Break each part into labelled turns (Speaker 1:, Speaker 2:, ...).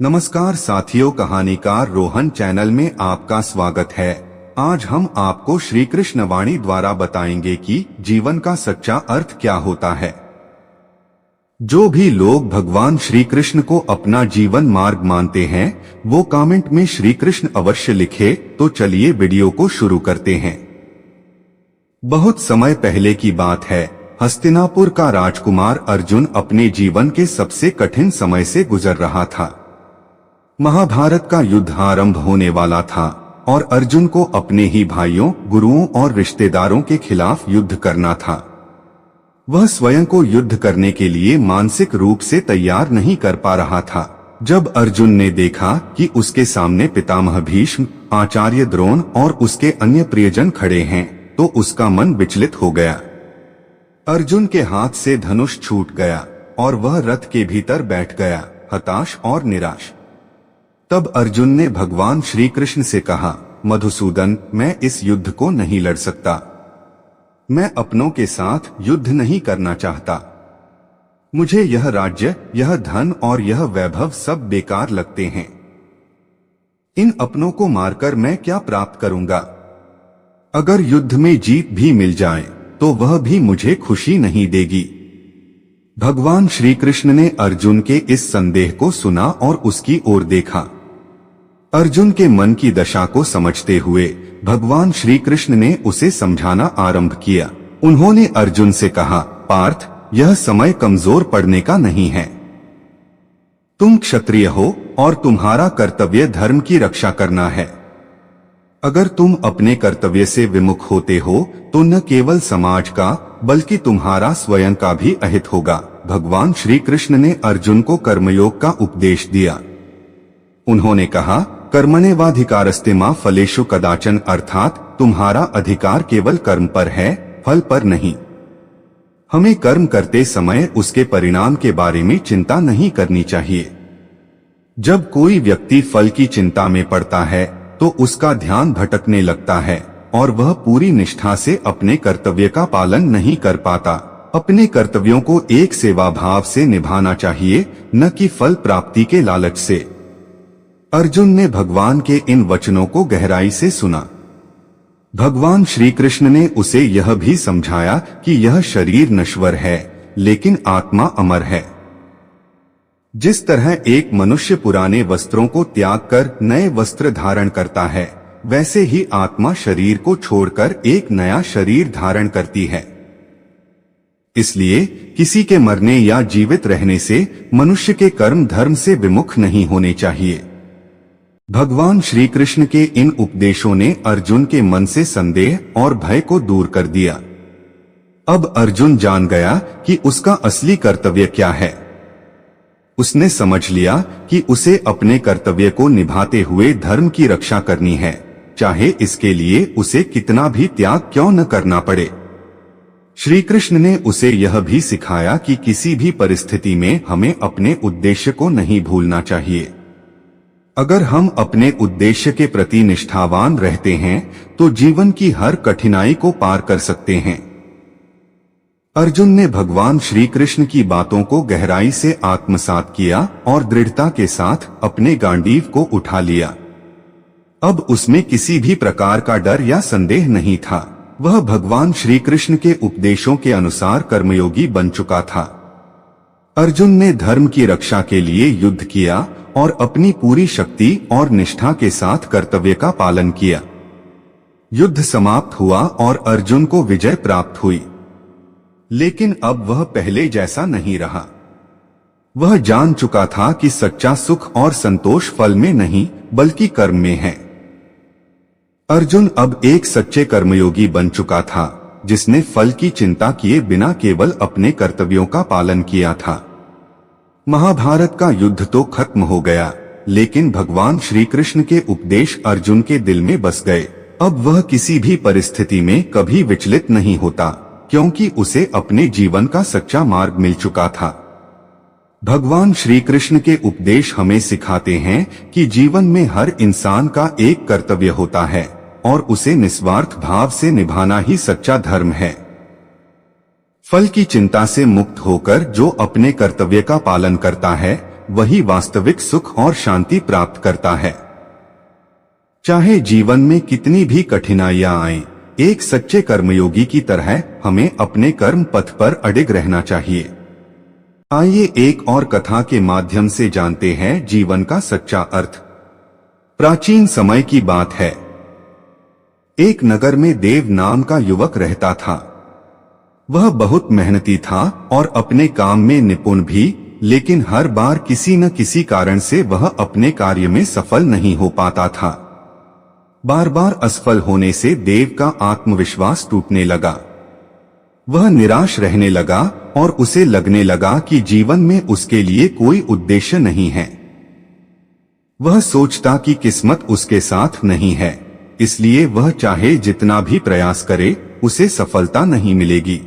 Speaker 1: नमस्कार साथियों, कहानीकार रोहन चैनल में आपका स्वागत है। आज हम आपको श्री कृष्ण वाणी द्वारा बताएंगे कि जीवन का सच्चा अर्थ क्या होता है। जो भी लोग भगवान श्री कृष्ण को अपना जीवन मार्ग मानते हैं वो कमेंट में श्री कृष्ण अवश्य लिखे। तो चलिए वीडियो को शुरू करते हैं। बहुत समय पहले की बात है। हस्तिनापुर का राजकुमार अर्जुन अपने जीवन के सबसे कठिन समय से गुजर रहा था। महाभारत का युद्ध आरंभ होने वाला था और अर्जुन को अपने ही भाइयों, गुरुओं और रिश्तेदारों के खिलाफ युद्ध करना था। वह स्वयं को युद्ध करने के लिए मानसिक रूप से तैयार नहीं कर पा रहा था। जब अर्जुन ने देखा कि उसके सामने पितामह भीष्म, आचार्य द्रोण और उसके अन्य प्रियजन खड़े हैं तो उसका मन विचलित हो गया। अर्जुन के हाथ से धनुष छूट गया और वह रथ के भीतर बैठ गया, हताश और निराश। तब अर्जुन ने भगवान श्री कृष्ण से कहा, मधुसूदन, मैं इस युद्ध को नहीं लड़ सकता। मैं अपनों के साथ युद्ध नहीं करना चाहता। मुझे यह राज्य, यह धन और यह वैभव सब बेकार लगते हैं। इन अपनों को मारकर मैं क्या प्राप्त करूंगा? अगर युद्ध में जीत भी मिल जाए तो वह भी मुझे खुशी नहीं देगी। भगवान श्री कृष्ण ने अर्जुन के इस संदेह को सुना और उसकी ओर देखा। अर्जुन के मन की दशा को समझते हुए भगवान श्री कृष्ण ने उसे समझाना आरंभ किया। उन्होंने अर्जुन से कहा, पार्थ, यह समय कमजोर पड़ने का नहीं है। तुम क्षत्रिय हो और तुम्हारा कर्तव्य धर्म की रक्षा करना है। अगर तुम अपने कर्तव्य से विमुख होते हो तो न केवल समाज का बल्कि तुम्हारा स्वयं का भी अहित होगा। भगवान श्री कृष्ण ने अर्जुन को कर्मयोग का उपदेश दिया। उन्होंने कहा, कर्मण्येवाधिकारस्ते मा फलेषु कदाचन, अर्थात तुम्हारा अधिकार केवल कर्म पर है, फल पर नहीं। हमें कर्म करते समय उसके परिणाम के बारे में चिंता नहीं करनी चाहिए। जब कोई व्यक्ति फल की चिंता में पड़ता है तो उसका ध्यान भटकने लगता है और वह पूरी निष्ठा से अपने कर्तव्य का पालन नहीं कर पाता। अपने कर्तव्यों को एक सेवा भाव से निभाना चाहिए, न कि फल प्राप्ति के लालच से। अर्जुन ने भगवान के इन वचनों को गहराई से सुना। भगवान श्री कृष्ण ने उसे यह भी समझाया कि यह शरीर नश्वर है लेकिन आत्मा अमर है। जिस तरह एक मनुष्य पुराने वस्त्रों को त्याग कर नए वस्त्र धारण करता है, वैसे ही आत्मा शरीर को छोड़कर एक नया शरीर धारण करती है। इसलिए किसी के मरने या जीवित रहने से मनुष्य के कर्म धर्म से विमुख नहीं होने चाहिए। भगवान श्री कृष्ण के इन उपदेशों ने अर्जुन के मन से संदेह और भय को दूर कर दिया। अब अर्जुन जान गया कि उसका असली कर्तव्य क्या है। उसने समझ लिया कि उसे अपने कर्तव्य को निभाते हुए धर्म की रक्षा करनी है, चाहे इसके लिए उसे कितना भी त्याग क्यों न करना पड़े। श्री कृष्ण ने उसे यह भी सिखाया कि किसी भी परिस्थिति में हमें अपने उद्देश्य को नहीं भूलना चाहिए। अगर हम अपने उद्देश्य के प्रति निष्ठावान रहते हैं तो जीवन की हर कठिनाई को पार कर सकते हैं। अर्जुन ने भगवान श्री कृष्ण की बातों को गहराई से आत्मसात किया और दृढ़ता के साथ अपने गांडीव को उठा लिया। अब उसमें किसी भी प्रकार का डर या संदेह नहीं था। वह भगवान श्री कृष्ण के उपदेशों के अनुसार कर्मयोगी बन चुका था। अर्जुन ने धर्म की रक्षा के लिए युद्ध किया और अपनी पूरी शक्ति और निष्ठा के साथ कर्तव्य का पालन किया। युद्ध समाप्त हुआ और अर्जुन को विजय प्राप्त हुई। लेकिन अब वह पहले जैसा नहीं रहा। वह जान चुका था कि सच्चा सुख और संतोष फल में नहीं बल्कि कर्म में है। अर्जुन अब एक सच्चे कर्मयोगी बन चुका था जिसने फल की चिंता किए बिना केवल अपने कर्तव्यों का पालन किया था। महाभारत का युद्ध तो खत्म हो गया, लेकिन भगवान श्री कृष्ण के उपदेश अर्जुन के दिल में बस गए। अब वह किसी भी परिस्थिति में कभी विचलित नहीं होता, क्योंकि उसे अपने जीवन का सच्चा मार्ग मिल चुका था। भगवान श्री कृष्ण के उपदेश हमें सिखाते हैं कि जीवन में हर इंसान का एक कर्तव्य होता है और उसे निस्वार्थ भाव से निभाना ही सच्चा धर्म है। फल की चिंता से मुक्त होकर जो अपने कर्तव्य का पालन करता है वही वास्तविक सुख और शांति प्राप्त करता है। चाहे जीवन में कितनी भी कठिनाइयां आएं, एक सच्चे कर्मयोगी की तरह हमें अपने कर्म पथ पर अडिग रहना चाहिए। आइए एक और कथा के माध्यम से जानते हैं जीवन का सच्चा अर्थ। प्राचीन समय की बात है। एक नगर में देव नाम का युवक रहता था। वह बहुत मेहनती था और अपने काम में निपुण भी, लेकिन हर बार किसी न किसी कारण से वह अपने कार्य में सफल नहीं हो पाता था। बार बार असफल होने से देव का आत्मविश्वास टूटने लगा। वह निराश रहने लगा और उसे लगने लगा कि जीवन में उसके लिए कोई उद्देश्य नहीं है। वह सोचता कि किस्मत उसके साथ नहीं है, इसलिए वह चाहे जितना भी प्रयास करे उसे सफलता नहीं मिलेगी।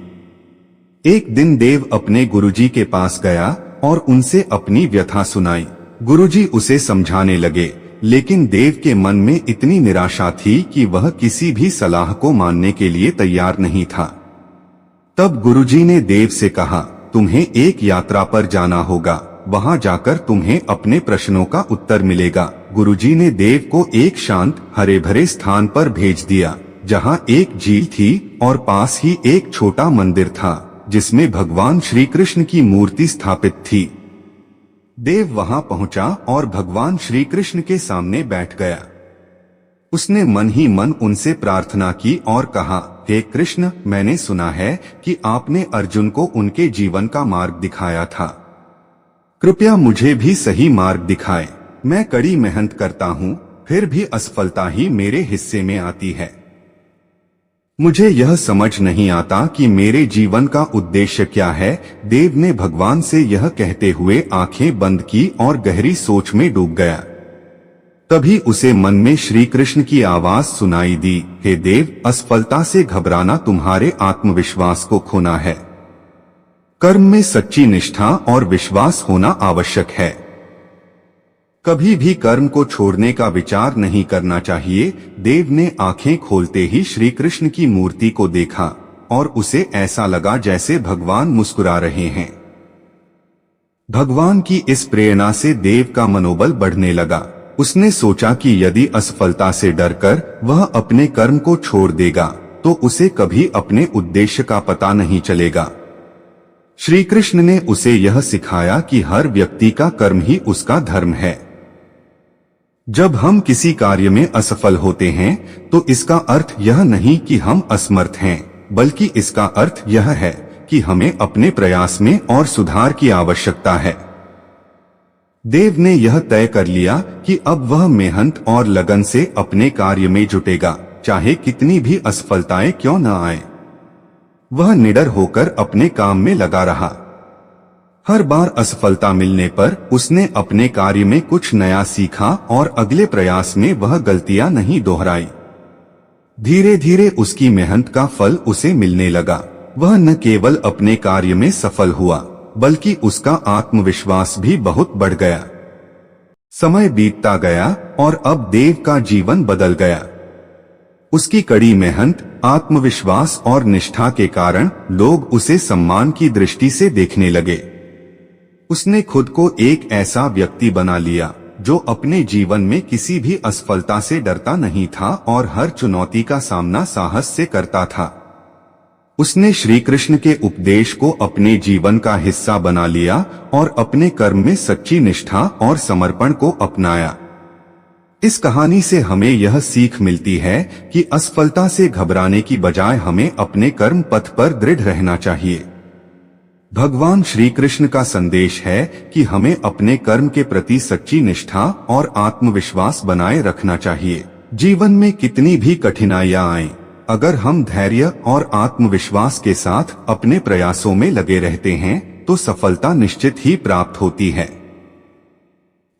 Speaker 1: एक दिन देव अपने गुरुजी के पास गया और उनसे अपनी व्यथा सुनाई। गुरुजी उसे समझाने लगे, लेकिन देव के मन में इतनी निराशा थी कि वह किसी भी सलाह को मानने के लिए तैयार नहीं था। तब गुरुजी ने देव से कहा, तुम्हें एक यात्रा पर जाना होगा, वहां जाकर तुम्हें अपने प्रश्नों का उत्तर मिलेगा। गुरुजी ने देव को एक शांत हरे भरे स्थान पर भेज दिया, जहां एक झील थी और पास ही एक छोटा मंदिर था जिसमें भगवान श्री कृष्ण की मूर्ति स्थापित थी। देव वहां पहुंचा और भगवान श्री कृष्ण के सामने बैठ गया। उसने मन ही मन उनसे प्रार्थना की और कहा, हे कृष्ण, मैंने सुना है कि आपने अर्जुन को उनके जीवन का मार्ग दिखाया था। कृपया मुझे भी सही मार्ग दिखाएं। मैं कड़ी मेहनत करता हूँ, फिर भी असफलता ही मेरे हिस्से में आती है। मुझे यह समझ नहीं आता कि मेरे जीवन का उद्देश्य क्या है। देव ने भगवान से यह कहते हुए आंखें बंद की और गहरी सोच में डूब गया। तभी उसे मन में श्री कृष्ण की आवाज सुनाई दी, हे देव, असफलता से घबराना तुम्हारे आत्मविश्वास को खोना है। कर्म में सच्ची निष्ठा और विश्वास होना आवश्यक है। कभी भी कर्म को छोड़ने का विचार नहीं करना चाहिए। देव ने आंखें खोलते ही श्री कृष्ण की मूर्ति को देखा और उसे ऐसा लगा जैसे भगवान मुस्कुरा रहे हैं। भगवान की इस प्रेरणा से देव का मनोबल बढ़ने लगा। उसने सोचा कि यदि असफलता से डरकर वह अपने कर्म को छोड़ देगा तो उसे कभी अपने उद्देश्य का पता नहीं चलेगा। श्री कृष्ण ने उसे यह सिखाया कि हर व्यक्ति का कर्म ही उसका धर्म है। जब हम किसी कार्य में असफल होते हैं तो इसका अर्थ यह नहीं कि हम असमर्थ हैं, बल्कि इसका अर्थ यह है कि हमें अपने प्रयास में और सुधार की आवश्यकता है। देव ने यह तय कर लिया कि अब वह मेहनत और लगन से अपने कार्य में जुटेगा, चाहे कितनी भी असफलताएं क्यों न आए। वह निडर होकर अपने काम में लगा रहा। हर बार असफलता मिलने पर उसने अपने कार्य में कुछ नया सीखा और अगले प्रयास में वह गलतियां नहीं दोहराई। धीरे धीरे उसकी मेहनत का फल उसे मिलने लगा। वह न केवल अपने कार्य में सफल हुआ, बल्कि उसका आत्मविश्वास भी बहुत बढ़ गया। समय बीतता गया और अब देव का जीवन बदल गया। उसकी कड़ी मेहनत, आत्मविश्वास और निष्ठा के कारण लोग उसे सम्मान की दृष्टि से देखने लगे। उसने खुद को एक ऐसा व्यक्ति बना लिया जो अपने जीवन में किसी भी असफलता से डरता नहीं था और हर चुनौती का सामना साहस से करता था। उसने श्री कृष्ण के उपदेश को अपने जीवन का हिस्सा बना लिया और अपने कर्म में सच्ची निष्ठा और समर्पण को अपनाया। इस कहानी से हमें यह सीख मिलती है कि असफलता से घबराने की बजाय हमें अपने कर्म पथ पर दृढ़ रहना चाहिए। भगवान श्री कृष्ण का संदेश है कि हमें अपने कर्म के प्रति सच्ची निष्ठा और आत्मविश्वास बनाए रखना चाहिए। जीवन में कितनी भी कठिनाइयां आएं, अगर हम धैर्य और आत्मविश्वास के साथ अपने प्रयासों में लगे रहते हैं तो सफलता निश्चित ही प्राप्त होती है।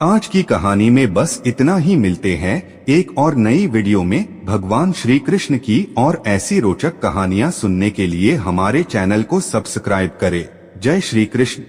Speaker 1: आज की कहानी में बस इतना ही। मिलते हैं एक और नई वीडियो में भगवान श्री कृष्ण की और ऐसी रोचक कहानियां सुनने के लिए हमारे चैनल को सब्सक्राइब करें। जय श्री कृष्ण।